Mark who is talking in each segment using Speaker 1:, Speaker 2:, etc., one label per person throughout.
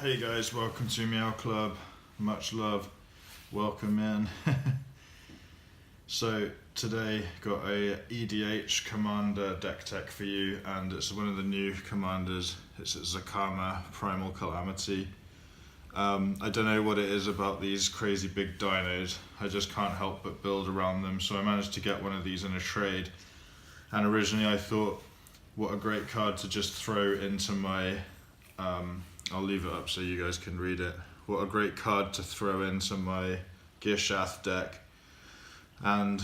Speaker 1: Hey guys, welcome to Meow Club. Much love. Welcome in. So today got a EDH commander deck tech for you, and it's one of the new commanders. It's ZACAMA Primal Calamity. I don't know what it is about these crazy big dinos. I just can't help but build around them. So I managed to get one of these in a trade. And originally I thought, what a great card to just throw into my I'll leave it up so you guys can read it. What a great card to throw into my Gishath deck. And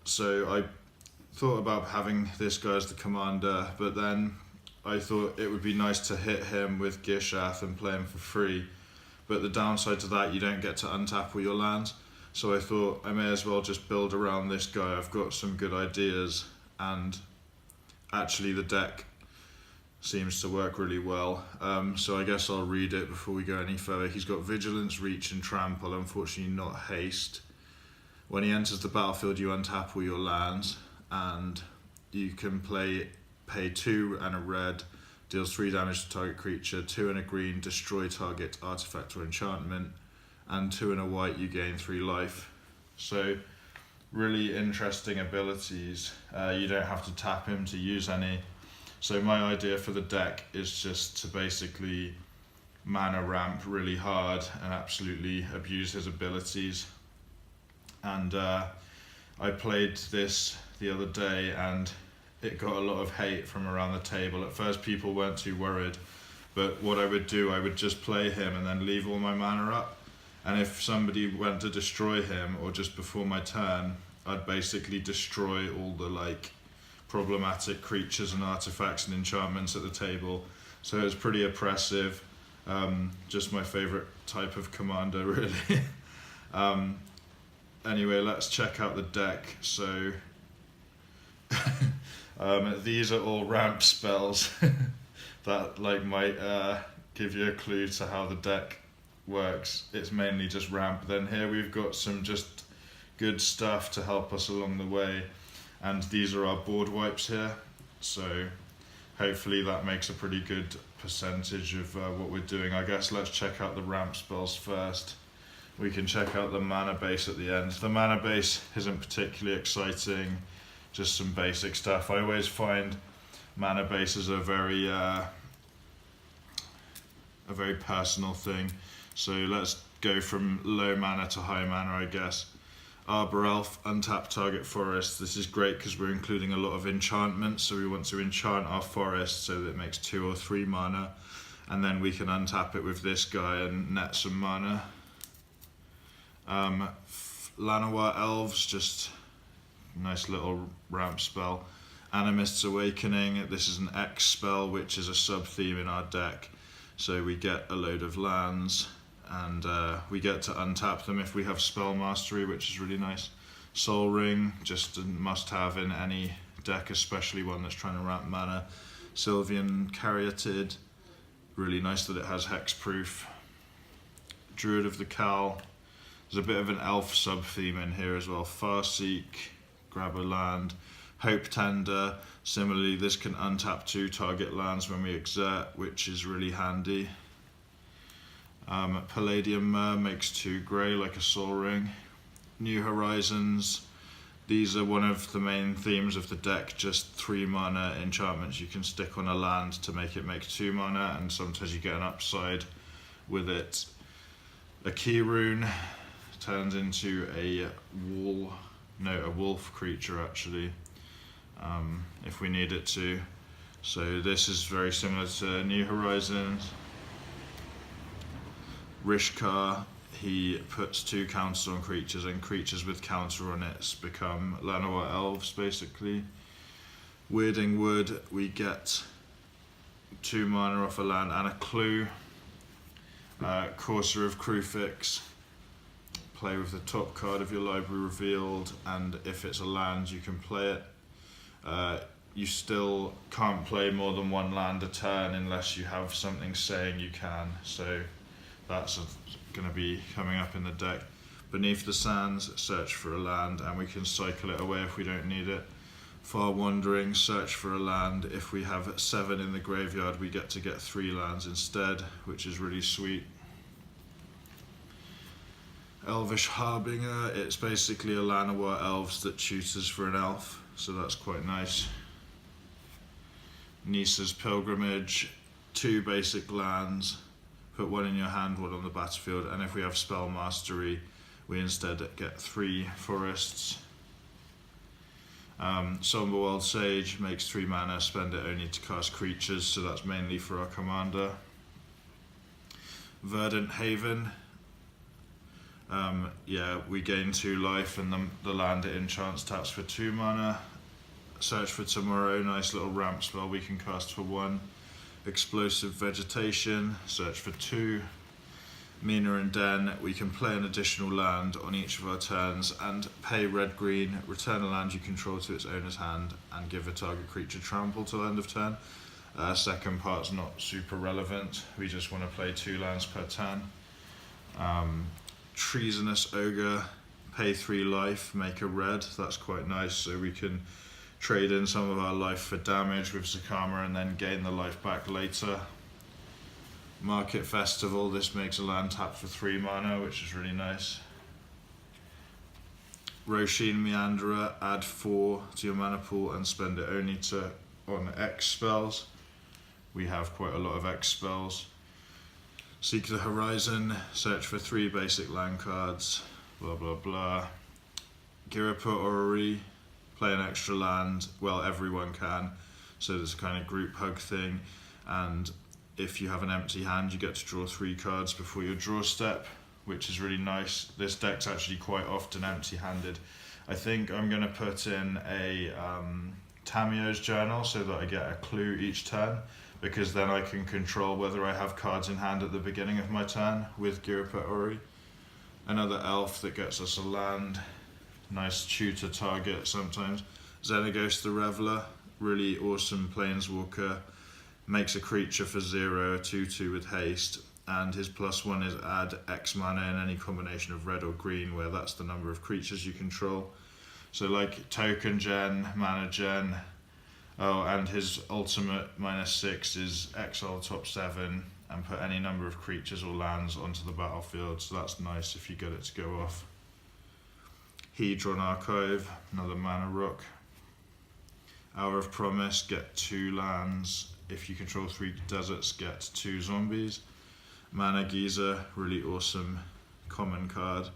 Speaker 1: so I thought about having this guy as the commander, but then I thought it would be nice to hit him with Gishath and play him for free. But the downside to that, you don't get to untap all your lands. So I thought I may as well just build around this guy. I've got some good ideas, and actually the deck seems to work really well. So I guess I'll read it before we go any further. He's got Vigilance, Reach and Trample, unfortunately not Haste. When he enters the battlefield, you untap all your lands, and you can pay 2 and a red, deals 3 damage to target creature, 2 and a green, destroy target artifact or enchantment, and 2 and a white, you gain 3 life. So really interesting abilities. You don't have to tap him to use any. So my idea for the deck is just to basically mana ramp really hard and absolutely abuse his abilities. And I played this the other day and it got a lot of hate from around the table. At first people weren't too worried, but what I would do, I would just play him and then leave all my mana up. And if somebody went to destroy him, or just before my turn, I'd basically destroy all the problematic creatures and artifacts and enchantments at the table. So it was pretty oppressive. Just my favorite type of commander, really. Anyway, let's check out the deck. So these are all ramp spells that might give you a clue to how the deck works. It's mainly just ramp. Then here we've got some just good stuff to help us along the way. And these are our board wipes here, so hopefully that makes a pretty good percentage of what we're doing. I guess let's check out the ramp spells first. We can check out the mana base at the end. The mana base isn't particularly exciting, just some basic stuff. I always find mana bases are a very personal thing. So let's go from low mana to high mana, I guess. Arbor Elf, untap target forest. This is great because we're including a lot of enchantments, so we want to enchant our forest so that it makes 2 or 3 mana, and then we can untap it with this guy and net some mana. Llanowar Elves, just nice little ramp spell. Animist's Awakening, this is an X spell which is a sub-theme in our deck, so we get a load of lands. And we get to untap them if we have spell mastery, which is really nice. Soul Ring, just a must-have in any deck, especially one that's trying to ramp mana. Sylvian Caryatid, really nice that it has hexproof. Druid of the Cal, there's a bit of an elf sub-theme in here as well. Farseek, grab a land. Hope Tender, similarly this can untap 2 target lands when we exert, which is really handy. Palladium makes 2 grey like a Soul Ring. New Horizons, these are one of the main themes of the deck, just 3 mana enchantments you can stick on a land to make it make 2 mana, and sometimes you get an upside with it. A Key Rune turns into a wolf creature actually, if we need it to. So this is very similar to New Horizons. Rishkar, he puts 2 counters on creatures, and creatures with counter on it become Llanowar Elves basically. Weirding Wood, we get 2 mana off a land and a clue. Courser of Krufix, play with the top card of your library revealed, and if it's a land you can play it. You still can't play more than 1 land a turn unless you have something saying you can, so that's going to be coming up in the deck. Beneath the Sands, search for a land, and we can cycle it away if we don't need it. Far Wandering, search for a land. If we have 7 in the graveyard, we get to get 3 lands instead, which is really sweet. Elvish Harbinger, it's basically a Llanowar elves that tutors for an elf, so that's quite nice. Nisa's Pilgrimage, 2 basic lands, put 1 in your hand, 1 on the battlefield, and if we have Spell Mastery, we instead get 3 forests. Somberwild Sage makes 3 mana, spend it only to cast creatures, so that's mainly for our commander. Verdant Haven, yeah, we gain 2 life and the land it enchants taps for 2 mana. Search for Tomorrow, nice little ramp spell we can cast for 1. Explosive Vegetation, search for 2. Mina and Den, we can play an additional land on each of our turns and pay red-green, return a land you control to its owner's hand, and give a target creature trample till end of turn. Second part's not super relevant, we just want to play 2 lands per turn. Treasonous Ogre, pay 3 life, make a red, that's quite nice, so we can trade in some of our life for damage with ZACAMA and then gain the life back later. Market Festival, this makes a land tap for 3 mana, which is really nice. Roshin Meanderer, add 4 to your mana pool and spend it only on X spells. We have quite a lot of X spells. Seek the Horizon, search for 3 basic land cards, blah blah blah. Girapur Orrery, play an extra land, well everyone can, so there's a kind of group hug thing, and if you have an empty hand, you get to draw 3 cards before your draw step, which is really nice. This deck's actually quite often empty-handed. I think I'm going to put in a Tamio's Journal so that I get a clue each turn, because then I can control whether I have cards in hand at the beginning of my turn with Girapur Orrery. Another elf that gets us a land, nice tutor target sometimes. Xenagos the Reveler, really awesome planeswalker. Makes a creature for 0, a 2/2 with haste, and his +1 is add X mana in any combination of red or green, where that's the number of creatures you control. So like token gen, mana gen, oh, and his ultimate -6 is exile top 7 and put any number of creatures or lands onto the battlefield, so that's nice if you get it to go off. Hedron Archive, another mana rock. Hour of Promise, get 2 lands. If you control 3 deserts, get 2 zombies. Mana Geyser, really awesome common card.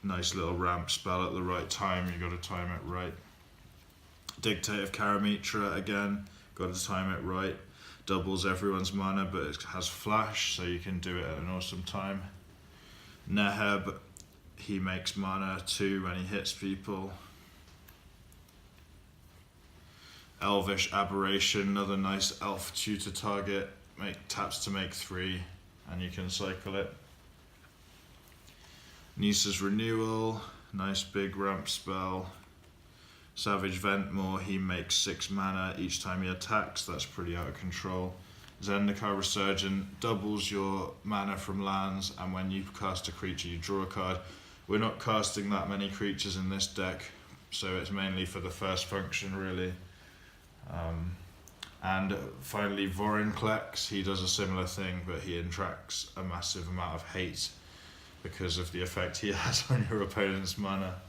Speaker 1: Nice little ramp spell at the right time, you got to time it right. Dictate of Karamitra, again, got to time it right. Doubles everyone's mana, but it has flash, so you can do it at an awesome time. Neheb, he makes mana 2 when he hits people. Elvish Aberration, another nice elf tutor target, taps to make 3 and you can cycle it. Nisa's Renewal, nice big ramp spell. Savage Ventmore, he makes 6 mana each time he attacks, that's pretty out of control. Zendikar Resurgent doubles your mana from lands, and when you cast a creature you draw a card. We're not casting that many creatures in this deck, so it's mainly for the first function really. And finally Vorinclex, he does a similar thing, but he attracts a massive amount of hate because of the effect he has on your opponent's mana.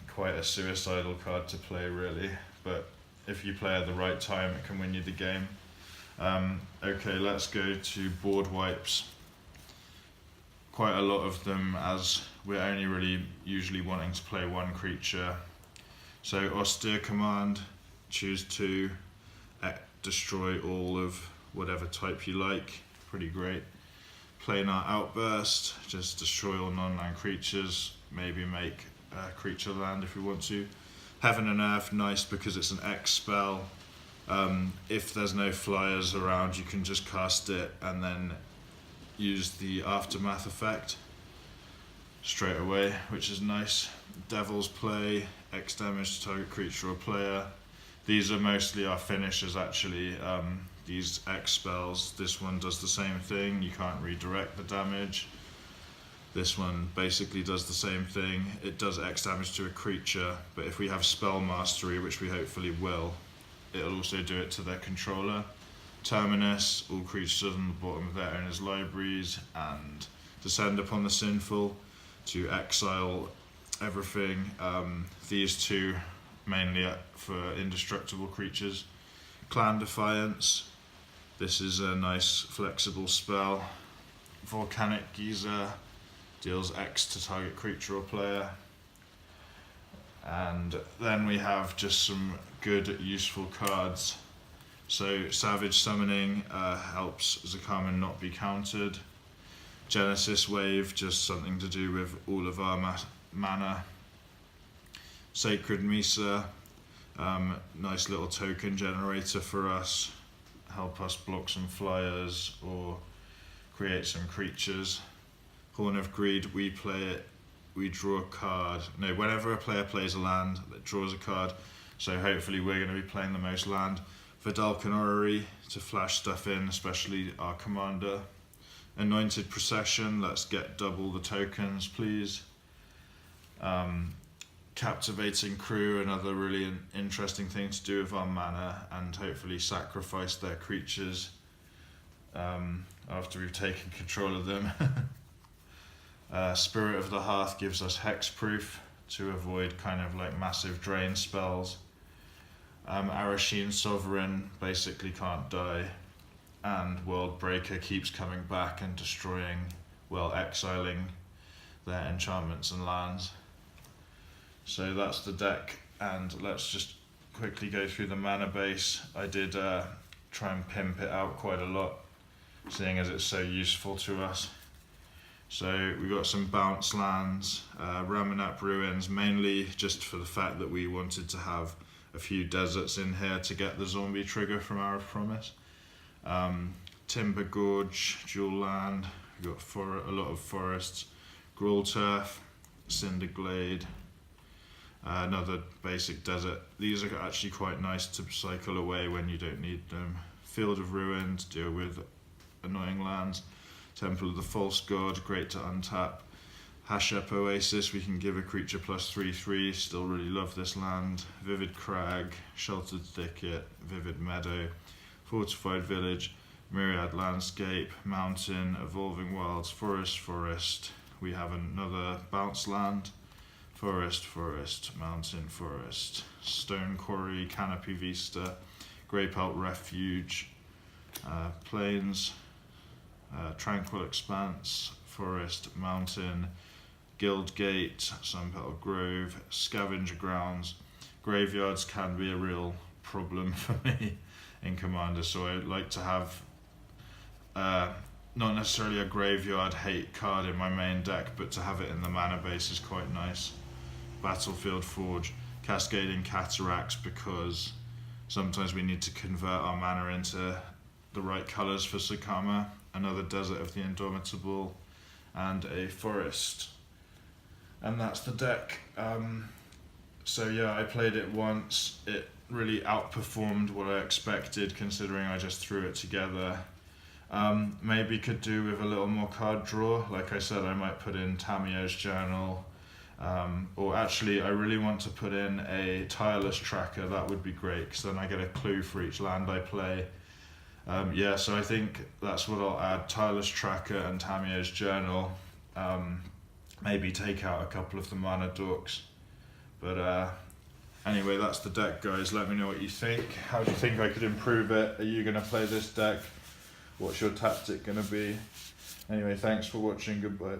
Speaker 1: Quite a suicidal card to play really, but if you play at the right time it can win you the game. Okay, let's go to board wipes. Quite a lot of them, as we're only really usually wanting to play 1 creature. So Austere Command, choose 2, destroy all of whatever type you like, pretty great. Planar Outburst, just destroy all non-land creatures, maybe make a creature land if we want to. Heaven and Earth, nice because it's an X spell. If there's no flyers around, you can just cast it and then use the Aftermath effect straight away, which is nice. Devil's Play, X damage to target creature or player. These are mostly our finishers actually, these X spells. This one does the same thing, you can't redirect the damage. This one basically does the same thing. It does X damage to a creature, but if we have spell mastery, which we hopefully will, it'll also do it to their controller. Terminus, all creatures on the bottom of their owners' libraries, and Descend upon the Sinful to exile everything. These two mainly for indestructible creatures. Clan Defiance, this is a nice flexible spell. Volcanic Geyser deals X to target creature or player. And then we have just some good useful cards. So Savage Summoning helps ZACAMA not be countered. Genesis Wave, just something to do with all of our mana. Sacred Mesa, nice little token generator for us. Help us block some flyers or create some creatures. Horn of Greed, we play it, we draw a card. No, whenever a player plays a land, it draws a card. So hopefully we're going to be playing the most land. Vidalcan Orrery to flash stuff in, especially our commander. Anointed Procession, let's get double the tokens, please. Captivating Crew, another really interesting thing to do with our mana, and hopefully sacrifice their creatures after we've taken control of them. Spirit of the Hearth gives us hexproof to avoid kind of like massive drain spells. Arasheen Sovereign basically can't die, and World Breaker keeps coming back and destroying, well, exiling their enchantments and lands. So that's the deck, and let's just quickly go through the mana base. I did try and pimp it out quite a lot, seeing as it's so useful to us. So we got some bounce lands, Ramanap Ruins, mainly just for the fact that we wanted to have a few deserts in here to get the zombie trigger from Hour of Promise. Timber Gorge, Dual Land, we got a lot of forests, Grawl Turf, Cinder Glade, another basic desert. These are actually quite nice to cycle away when you don't need them. Field of Ruins, deal with annoying lands. Temple of the False God, great to untap. Hashep Oasis, we can give a creature +3/3, still really love this land. Vivid Crag, Sheltered Thicket, Vivid Meadow, Fortified Village, Myriad Landscape, Mountain, Evolving Wilds, Forest. We have another bounce land. Forest, Mountain, Forest. Stone Quarry, Canopy Vista, Greypelt Refuge, Plains, Tranquil Expanse, Forest, Mountain, Guildgate, Sunpetal Grove, Scavenger Grounds. Graveyards can be a real problem for me in Commander, so I like to have not necessarily a graveyard hate card in my main deck, but to have it in the mana base is quite nice. Battlefield Forge, Cascading Cataracts, because sometimes we need to convert our mana into the right colours for ZACAMA. Another Desert of the Indomitable, and a Forest. And that's the deck. So yeah, I played it once. It really outperformed what I expected, considering I just threw it together. Maybe could do with a little more card draw. Like I said, I might put in Tamiyo's Journal. Or actually, I really want to put in a Tireless Tracker. That would be great, because then I get a clue for each land I play. Yeah, so I think that's what I'll add, Tireless Tracker and Tamiyo's Journal. Maybe take out a couple of the mana dorks. But anyway, that's the deck, guys. Let me know what you think. How do you think I could improve it? Are you going to play this deck? What's your tactic going to be? Anyway, thanks for watching. Goodbye.